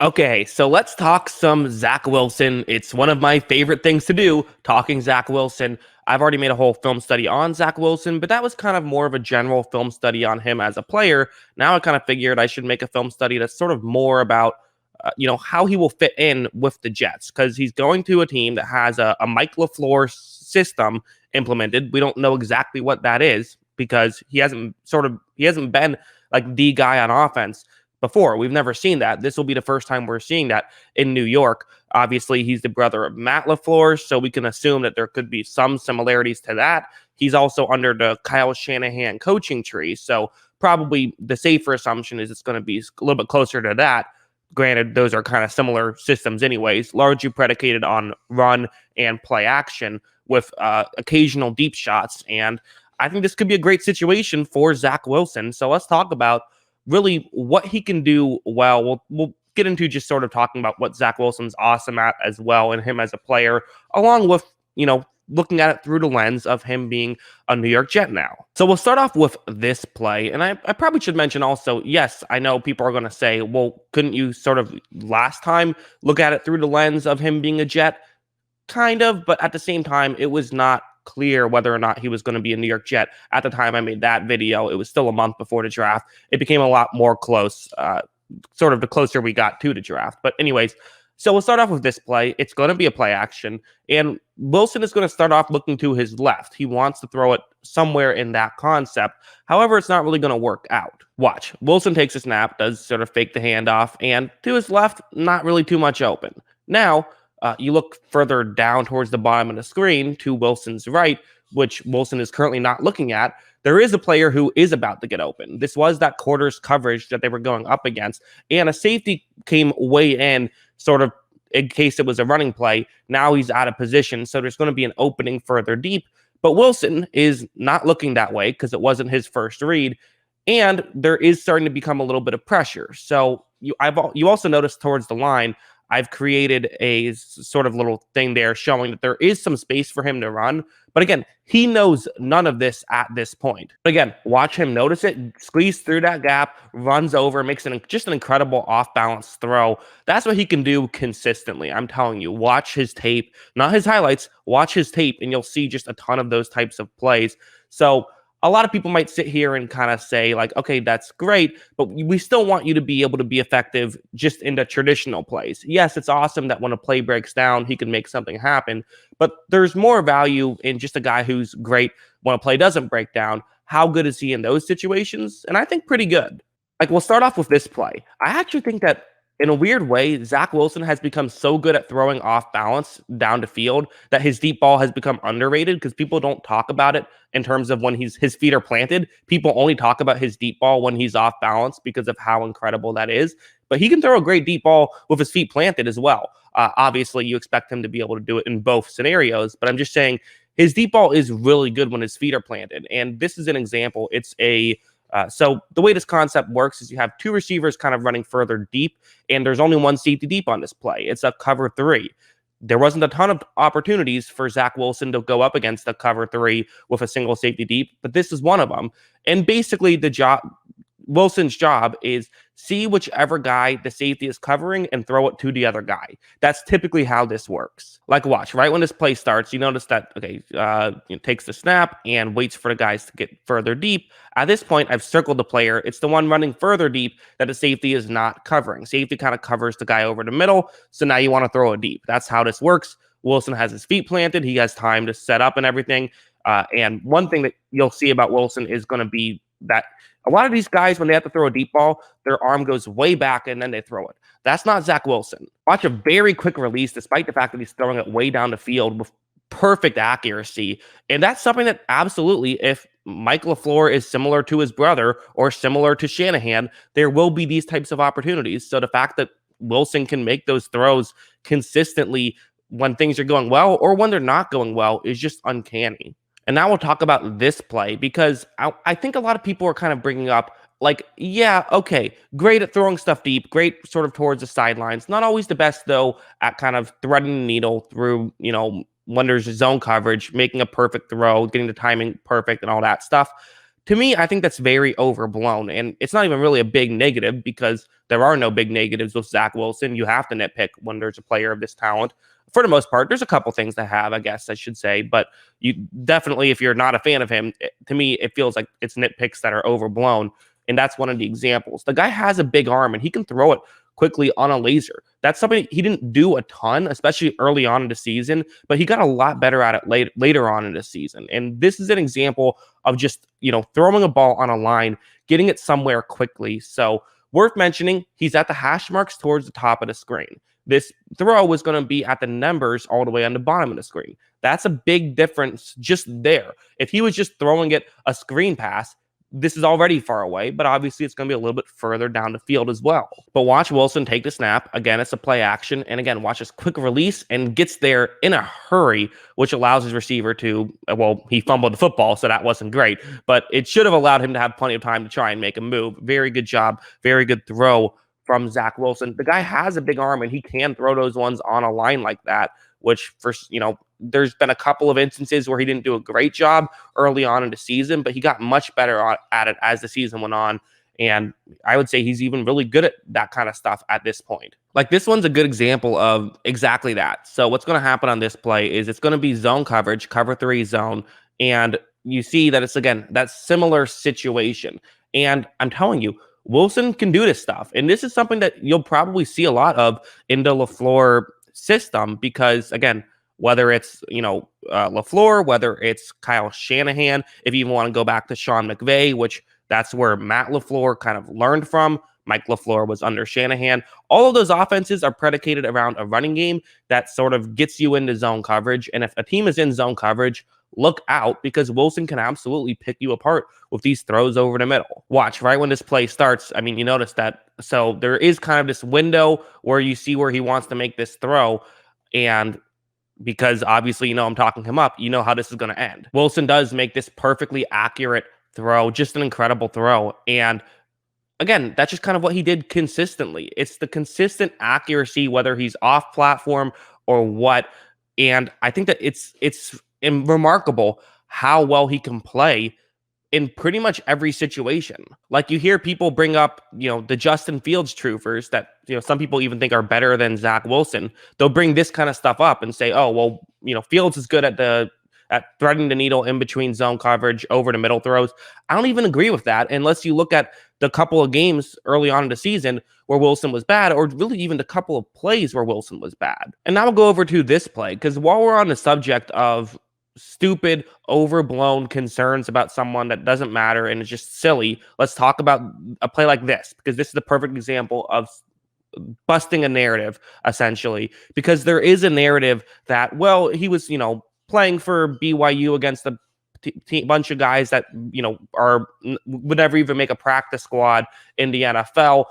Okay, so let's talk some Zach Wilson. It's one of my favorite things to do, talking Zach Wilson. I've already made a whole film study on Zach Wilson, but that was kind of more of a general film study on him as a player. Now I kind of figured I should make a film study that's sort of more about, how he will fit in with the Jets, because he's going to a team that has a Mike LaFleur system implemented. We don't know exactly what that is because he hasn't been like the guy on offense before. We've never seen that. This will be the first time we're seeing that in New York. Obviously, he's the brother of Matt LaFleur, so we can assume that there could be some similarities to that. He's also under the Kyle Shanahan coaching tree, so probably the safer assumption is it's going to be a little bit closer to that. Granted, those are kind of similar systems anyways, largely predicated on run and play action with occasional deep shots. And I think this could be a great situation for Zach Wilson. So let's talk about really what he can do well. We'll get into just sort of talking about what Zach Wilson's awesome at as well, and him as a player, along with, looking at it through the lens of him being a New York Jet now. So we'll start off with this play. And I probably should mention also, yes, I know people are going to say, well, couldn't you sort of last time look at it through the lens of him being a Jet? Kind of, but at the same time, it was not clear whether or not he was going to be a New York Jet at the time I made that video. It was still a month before the draft. It became a lot more close, sort of the closer we got to the draft. But anyways, so we'll start off with this play. It's going to be a play action, and Wilson is going to start off looking to his left. He wants to throw it somewhere in that concept. However, it's not really going to work out. Watch. Wilson takes a snap, does sort of fake the handoff, and to his left, not really too much open. Now, you look further down towards the bottom of the screen to Wilson's right, which Wilson is currently not looking at. There is a player who is about to get open. This was that quarters coverage that they were going up against, and a safety came way in, sort of in case it was a running play. Now he's out of position, so there's going to be an opening further deep. But Wilson is not looking that way because it wasn't his first read, and there is starting to become a little bit of pressure. So you also notice towards the line, I've created a sort of little thing there showing that there is some space for him to run. But again, he knows none of this at this point. But again, watch him notice it, squeeze through that gap, runs over, makes just an incredible off-balance throw. That's what he can do consistently. I'm telling you, watch his tape, not his highlights, watch his tape, and you'll see just a ton of those types of plays. So a lot of people might sit here and kind of say like, okay, that's great, but we still want you to be able to be effective just in the traditional plays. Yes, it's awesome that when a play breaks down, he can make something happen, but there's more value in just a guy who's great when a play doesn't break down. How good is he in those situations? And I think pretty good. Like, we'll start off with this play. I actually think that in a weird way, Zach Wilson has become so good at throwing off balance down the field that his deep ball has become underrated, because people don't talk about it in terms of when his feet are planted. People only talk about his deep ball when he's off balance because of how incredible that is. But he can throw a great deep ball with his feet planted as well. Obviously, you expect him to be able to do it in both scenarios, but I'm just saying his deep ball is really good when his feet are planted. And this is an example. So the way this concept works is you have two receivers kind of running further deep, and there's only one safety deep on this play. It's a cover three. There wasn't a ton of opportunities for Zach Wilson to go up against the cover three with a single safety deep, but this is one of them. And basically Wilson's job is see whichever guy the safety is covering and throw it to the other guy. That's typically how this works. Like, watch, right when this play starts, you notice that, takes the snap and waits for the guys to get further deep. At this point, I've circled the player. It's the one running further deep that the safety is not covering. Safety kind of covers the guy over the middle, so now you want to throw it deep. That's how this works. Wilson has his feet planted. He has time to set up and everything. And one thing that you'll see about Wilson is going to be that a lot of these guys, when they have to throw a deep ball, their arm goes way back and then they throw it. That's not Zach Wilson. Watch a very quick release, despite the fact that he's throwing it way down the field with perfect accuracy. And that's something that absolutely, if Mike LaFleur is similar to his brother or similar to Shanahan, there will be these types of opportunities. So the fact that Wilson can make those throws consistently when things are going well or when they're not going well is just uncanny. And now we'll talk about this play, because I think a lot of people are kind of bringing up, like, yeah, okay, great at throwing stuff deep, great sort of towards the sidelines. Not always the best, though, at kind of threading the needle through, when there's zone coverage, making a perfect throw, getting the timing perfect and all that stuff. To me, I think that's very overblown, and it's not even really a big negative because there are no big negatives with Zach Wilson. You have to nitpick when there's a player of this talent. For the most part, there's a couple things to have, I guess I should say, but you definitely, if you're not a fan of him, to me, it feels like it's nitpicks that are overblown, and that's one of the examples. The guy has a big arm, and he can throw it quickly on a laser. That's something he didn't do a ton, especially early on in the season, but he got a lot better at it later on in the season. And this is an example of just, throwing a ball on a line, getting it somewhere quickly. So worth mentioning, he's at the hash marks towards the top of the screen. This throw was going to be at the numbers all the way on the bottom of the screen. That's a big difference just there. If he was just throwing it a screen pass, this is already far away, but obviously it's going to be a little bit further down the field as well. But watch Wilson take the snap. Again, it's a play action. And again, watch his quick release and gets there in a hurry, which allows his receiver to, well, he fumbled the football, so that wasn't great, but it should have allowed him to have plenty of time to try and make a move. Very good job. Very good throw from Zach Wilson. The guy has a big arm and he can throw those ones on a line like that, which there's been a couple of instances where he didn't do a great job early on in the season, but he got much better at it as the season went on. And I would say he's even really good at that kind of stuff at this point. Like this one's a good example of exactly that. So what's going to happen on this play is it's going to be zone coverage, cover 3 zone. And you see that it's, again, that similar situation. And I'm telling you, Wilson can do this stuff. And this is something that you'll probably see a lot of in the LaFleur system because, again, whether it's, LaFleur, whether it's Kyle Shanahan, if you even want to go back to Sean McVay, which that's where Matt LaFleur kind of learned from. Mike LaFleur was under Shanahan. All of those offenses are predicated around a running game that sort of gets you into zone coverage. And if a team is in zone coverage, look out because Wilson can absolutely pick you apart with these throws over the middle. Watch, right when this play starts, you notice that. So there is kind of this window where you see where he wants to make this throw. And because obviously, I'm talking him up, how this is going to end. Wilson does make this perfectly accurate throw, just an incredible throw. And again, that's just kind of what he did consistently. It's the consistent accuracy, whether he's off platform or what. And I think that it's remarkable how well he can play in pretty much every situation. Like you hear people bring up, the Justin Fields truthers that, some people even think are better than Zach Wilson. They'll bring this kind of stuff up and say, oh, well, Fields is good at threading the needle in between zone coverage over the middle throws. I don't even agree with that unless you look at the couple of games early on in the season where Wilson was bad, or really even the couple of plays where Wilson was bad. And now we'll go over to this play, because while we're on the subject of stupid, overblown concerns about someone that doesn't matter and is just silly, let's talk about a play like this, because this is the perfect example of busting a narrative, essentially, because there is a narrative that, well, he was, playing for BYU against a bunch of guys that, would never even make a practice squad in the NFL,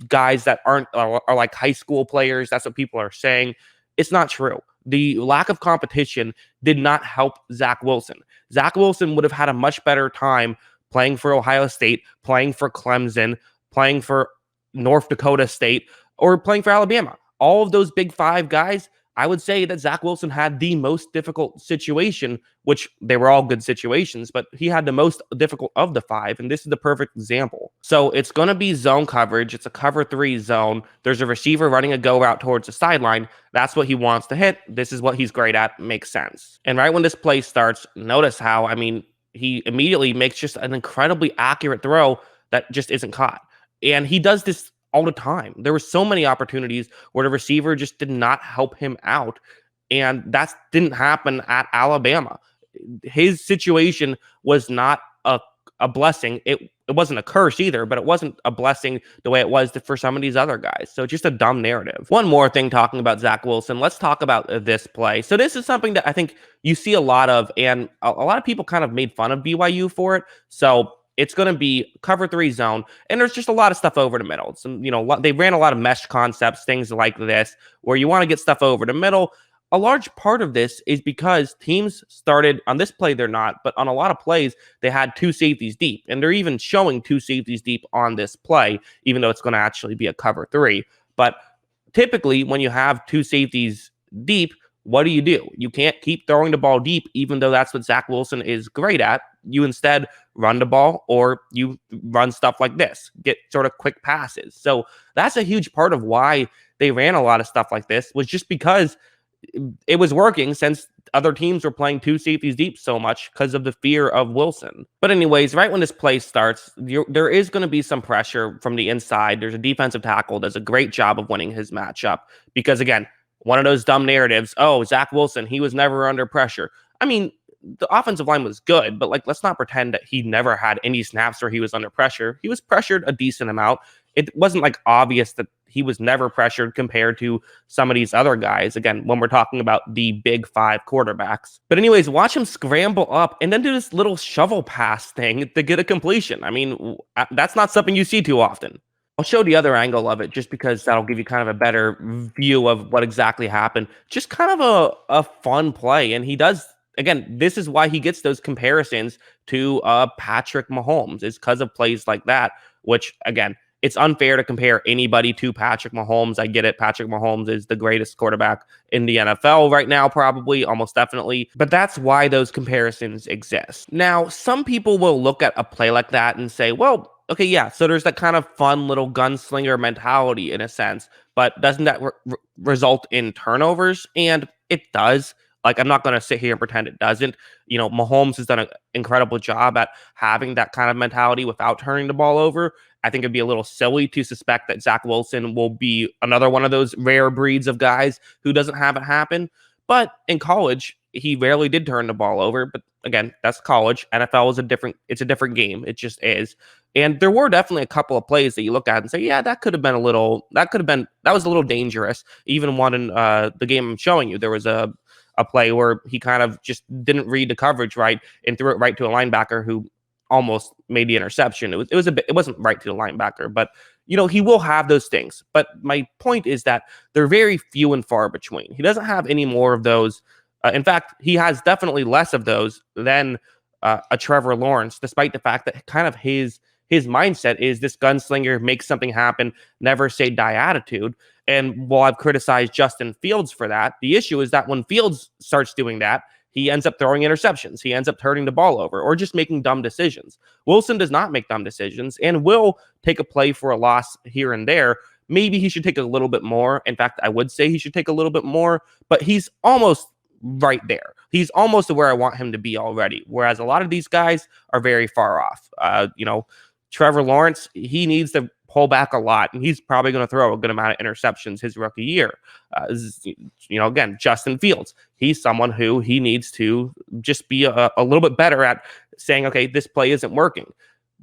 guys that are like high school players. That's what people are saying. It's not true. The lack of competition did not help Zach Wilson. Zach Wilson would have had a much better time playing for Ohio State, playing for Clemson, playing for North Dakota State, or playing for Alabama. All of those Big Five guys, I would say that Zach Wilson had the most difficult situation, which they were all good situations, but he had the most difficult of the 5, and this is the perfect example. So it's going to be zone coverage. It's a cover 3 zone. There's a receiver running a go route towards the sideline. That's what he wants to hit. This is what he's great at. Makes sense. And right when this play starts, notice how, he immediately makes just an incredibly accurate throw that just isn't caught. And he does this all the time. There were so many opportunities where the receiver just did not help him out. And that didn't happen at Alabama. His situation was not a blessing. It wasn't a curse either, but it wasn't a blessing the way it was for some of these other guys. So just a dumb narrative. One more thing talking about Zach Wilson. Let's talk about this play. So this is something that I think you see a lot of, and a lot of people kind of made fun of BYU for it. So it's going to be cover 3 zone, and there's just a lot of stuff over the middle. So, they ran a lot of mesh concepts, things like this, where you want to get stuff over the middle. A large part of this is because teams started, on this play they're not, but on a lot of plays, they had 2 safeties deep, and they're even showing 2 safeties deep on this play, even though it's going to actually be a cover 3. But typically, when you have 2 safeties deep, what do? You can't keep throwing the ball deep, even though that's what Zach Wilson is great at. you instead run the ball, or you run stuff like this, get sort of quick passes. So that's a huge part of why they ran a lot of stuff like this, was just because it was working, since other teams were playing two safeties deep so much because of the fear of Wilson. But anyways, right when this play starts, there is going to be some pressure from the inside. There's a defensive tackle does a great job of winning his matchup, because again, one of those dumb narratives, oh, Zach Wilson, he was never under pressure. I mean, the offensive line was good, but like, let's not pretend that he never had any snaps where he was under pressure. He was pressured a decent amount. It wasn't like obvious that he was never pressured compared to some of these other guys. Again, when we're talking about the big five quarterbacks. But anyways, watch him scramble up and then do this little shovel pass thing to get a completion. I mean, that's not something you see too often. I'll show the other angle of it just because that'll give you kind of a better view of what exactly happened. Just kind of a fun play. And he does, again, this is why he gets those comparisons to Patrick Mahomes, is because of plays like that, which, again, it's unfair to compare anybody to Patrick Mahomes. I get it. Patrick Mahomes is the greatest quarterback in the NFL right now, probably, almost definitely. But that's why those comparisons exist. Now, some people will look at a play like that and say, well, okay, yeah, so there's that kind of fun little gunslinger mentality in a sense, but doesn't that result in turnovers? And it does. Like, I'm not going to sit here and pretend it doesn't. You know, Mahomes has done an incredible job at having that kind of mentality without turning the ball over. I think it'd be a little silly to suspect that Zach Wilson will be another one of those rare breeds of guys who doesn't have it happen. But in college, he rarely did turn the ball over. But again, that's college. NFL is it's a different game. It just is. And there were definitely a couple of plays that you look at and say, yeah, that was a little dangerous. Even one in the game I'm showing you, there was a play where he kind of just didn't read the coverage right and threw it right to a linebacker who almost made the interception. It wasn't right to the linebacker, but you know, he will have those things. But my point is that they're very few and far between. He doesn't have any more of those. In fact, he has definitely less of those than a Trevor Lawrence, despite the fact that kind of his mindset is this gunslinger, make something happen, never say die attitude. And while I've criticized Justin Fields for that, the issue is that when Fields starts doing that, he ends up throwing interceptions. He ends up turning the ball over or just making dumb decisions. Wilson does not make dumb decisions and will take a play for a loss here and there. Maybe he should take a little bit more. In fact, I would say he should take a little bit more, but he's almost right there. He's almost where I want him to be already. Whereas a lot of these guys are very far off. Trevor Lawrence, he needs to pull back a lot, and he's probably going to throw a good amount of interceptions his rookie year. Again, Justin Fields, he's someone who he needs to just be a little bit better at saying, okay, this play isn't working.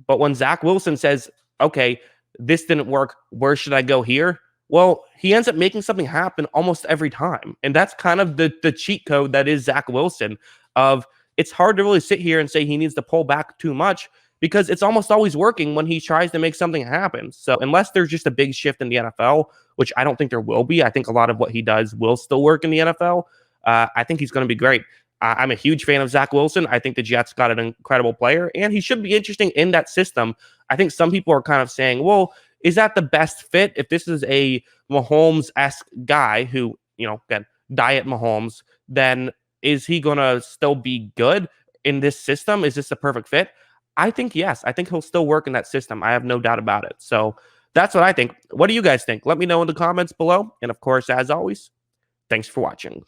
But when Zach Wilson says, okay, this didn't work, where should I go here? Well, he ends up making something happen almost every time. And that's kind of the cheat code that is Zach Wilson. It's hard to really sit here and say he needs to pull back too much, because it's almost always working when he tries to make something happen. So unless there's just a big shift in the NFL, which I don't think there will be, I think a lot of what he does will still work in the NFL. I think he's going to be great. I'm a huge fan of Zach Wilson. I think the Jets got an incredible player, and he should be interesting in that system. I think some people are kind of saying, well, is that the best fit? If this is a Mahomes-esque guy who, again, diet Mahomes, then is he going to still be good in this system? Is this a perfect fit? I think yes. I think he'll still work in that system. I have no doubt about it. So that's what I think. What do you guys think? Let me know in the comments below. And of course, as always, thanks for watching.